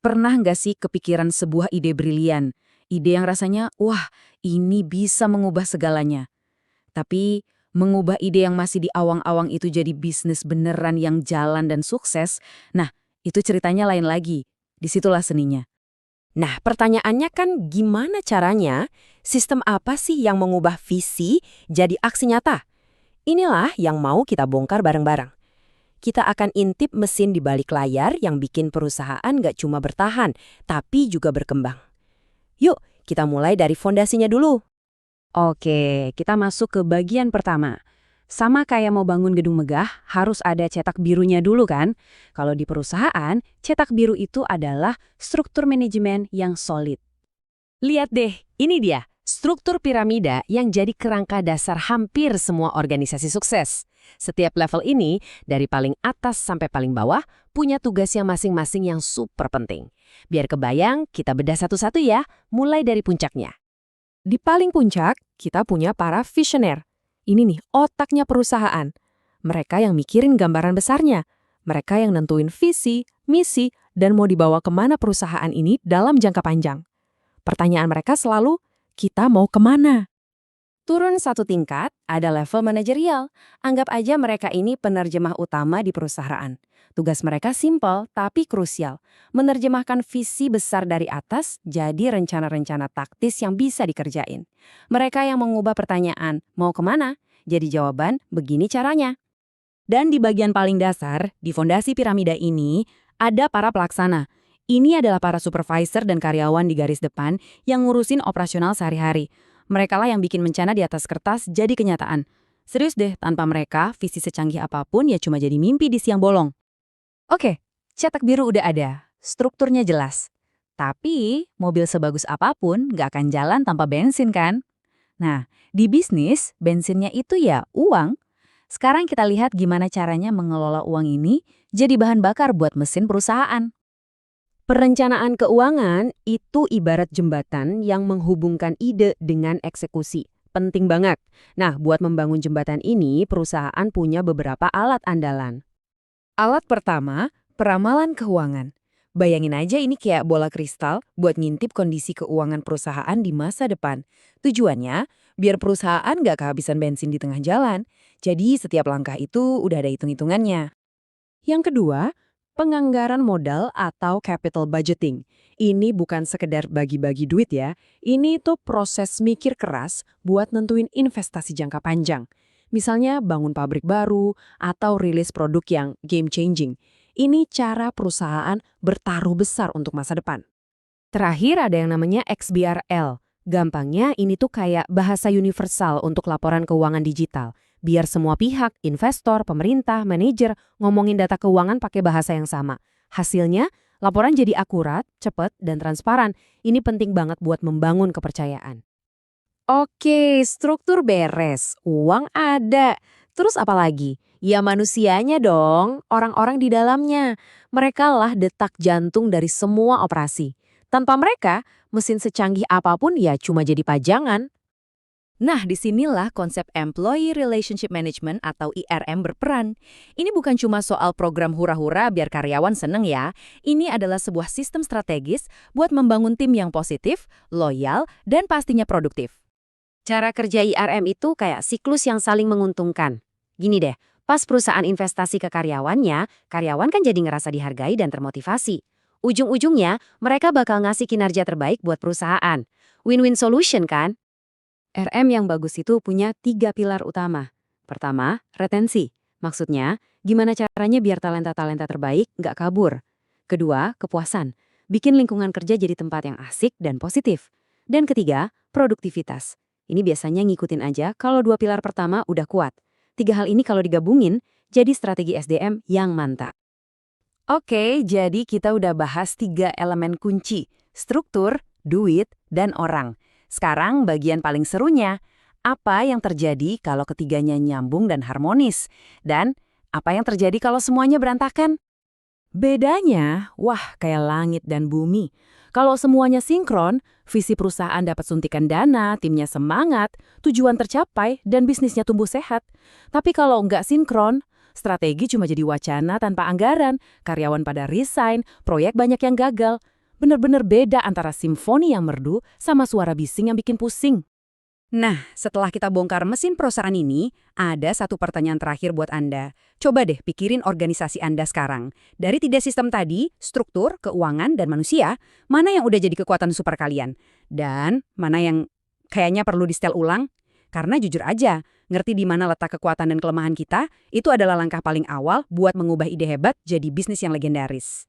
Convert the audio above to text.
Pernah nggak sih kepikiran sebuah ide brilian? Ide yang rasanya, wah, ini bisa mengubah segalanya. Tapi, mengubah ide yang masih di awang-awang itu jadi bisnis beneran yang jalan dan sukses, nah, itu ceritanya lain lagi. Disitulah seninya. Nah, pertanyaannya kan gimana caranya? Sistem apa sih yang mengubah visi jadi aksi nyata? Inilah yang mau kita bongkar bareng-bareng. Kita akan intip mesin di balik layar yang bikin perusahaan nggak cuma bertahan, tapi juga berkembang. Yuk, kita mulai dari fondasinya dulu. Oke, kita masuk ke bagian pertama. Sama kayak mau bangun gedung megah, harus ada cetak birunya dulu kan? Kalau di perusahaan, cetak biru itu adalah struktur manajemen yang solid. Lihat deh, ini dia, struktur piramida yang jadi kerangka dasar hampir semua organisasi sukses. Setiap level ini, dari paling atas sampai paling bawah, punya tugasnya masing-masing yang super penting. Biar kebayang, kita bedah satu-satu ya, mulai dari puncaknya. Di paling puncak, kita punya para visioner. Ini nih, otaknya perusahaan. Mereka yang mikirin gambaran besarnya. Mereka yang nentuin visi, misi, dan mau dibawa kemana perusahaan ini dalam jangka panjang. Pertanyaan mereka selalu, kita mau kemana? Turun satu tingkat, ada level manajerial. Anggap aja mereka ini penerjemah utama di perusahaan. Tugas mereka simpel tapi krusial. Menerjemahkan visi besar dari atas jadi rencana-rencana taktis yang bisa dikerjain. Mereka yang mengubah pertanyaan, mau kemana? Jadi jawaban, begini caranya. Dan di bagian paling dasar, di fondasi piramida ini, ada para pelaksana. Ini adalah para supervisor dan karyawan di garis depan yang ngurusin operasional sehari-hari. Mereka lah yang bikin rencana di atas kertas jadi kenyataan. Serius deh, tanpa mereka, visi secanggih apapun ya cuma jadi mimpi di siang bolong. Oke, cetak biru udah ada, strukturnya jelas. Tapi, mobil sebagus apapun nggak akan jalan tanpa bensin kan? Nah, di bisnis, bensinnya itu ya uang. Sekarang kita lihat gimana caranya mengelola uang ini jadi bahan bakar buat mesin perusahaan. Perencanaan keuangan itu ibarat jembatan yang menghubungkan ide dengan eksekusi. Penting banget. Nah, buat membangun jembatan ini, perusahaan punya beberapa alat andalan. Alat pertama, peramalan keuangan. Bayangin aja ini kayak bola kristal buat ngintip kondisi keuangan perusahaan di masa depan. Tujuannya, biar perusahaan nggak kehabisan bensin di tengah jalan. Jadi setiap langkah itu udah ada hitung-hitungannya. Yang kedua, penganggaran modal atau capital budgeting. Ini bukan sekedar bagi-bagi duit ya. Ini tuh proses mikir keras buat nentuin investasi jangka panjang. Misalnya bangun pabrik baru atau rilis produk yang game-changing. Ini cara perusahaan bertaruh besar untuk masa depan. Terakhir ada yang namanya XBRL. Gampangnya ini tuh kayak bahasa universal untuk laporan keuangan digital. Biar semua pihak, investor, pemerintah, manajer ngomongin data keuangan pakai bahasa yang sama. Hasilnya, laporan jadi akurat, cepat, dan transparan. Ini penting banget buat membangun kepercayaan. Oke, struktur beres, uang ada. Terus apa lagi? Ya manusianya dong, orang-orang di dalamnya. Mereka lah detak jantung dari semua operasi. Tanpa mereka, mesin secanggih apapun ya cuma jadi pajangan. Nah, disinilah konsep Employee Relationship Management atau IRM berperan. Ini bukan cuma soal program hura-hura biar karyawan seneng ya. Ini adalah sebuah sistem strategis buat membangun tim yang positif, loyal, dan pastinya produktif. Cara kerja IRM itu kayak siklus yang saling menguntungkan. Gini deh, pas perusahaan investasi ke karyawannya, karyawan kan jadi ngerasa dihargai dan termotivasi. Ujung-ujungnya, mereka bakal ngasih kinerja terbaik buat perusahaan. Win-win solution kan? RM yang bagus itu punya 3 pilar utama. Pertama, retensi. Maksudnya, gimana caranya biar talenta-talenta terbaik nggak kabur. Kedua, kepuasan. Bikin lingkungan kerja jadi tempat yang asik dan positif. Dan ketiga, produktivitas. Ini biasanya ngikutin aja kalau 2 pilar pertama udah kuat. 3 hal ini kalau digabungin, jadi strategi SDM yang mantap. Oke, jadi kita udah bahas 3 elemen kunci, struktur, duit, dan orang. Sekarang bagian paling serunya, apa yang terjadi kalau ketiganya nyambung dan harmonis? Dan apa yang terjadi kalau semuanya berantakan? Bedanya, wah kayak langit dan bumi. Kalau semuanya sinkron, visi perusahaan dapat suntikan dana, timnya semangat, tujuan tercapai, dan bisnisnya tumbuh sehat. Tapi kalau nggak sinkron, strategi cuma jadi wacana tanpa anggaran, karyawan pada resign, proyek banyak yang gagal. Bener-bener beda antara simfoni yang merdu sama suara bising yang bikin pusing. Nah, setelah kita bongkar mesin perusahaan ini, ada satu pertanyaan terakhir buat Anda. Coba deh pikirin organisasi Anda sekarang. Dari 3 sistem tadi, struktur, keuangan, dan manusia, mana yang udah jadi kekuatan super kalian? Dan mana yang kayaknya perlu di-setel ulang? Karena jujur aja, ngerti di mana letak kekuatan dan kelemahan kita, itu adalah langkah paling awal buat mengubah ide hebat jadi bisnis yang legendaris.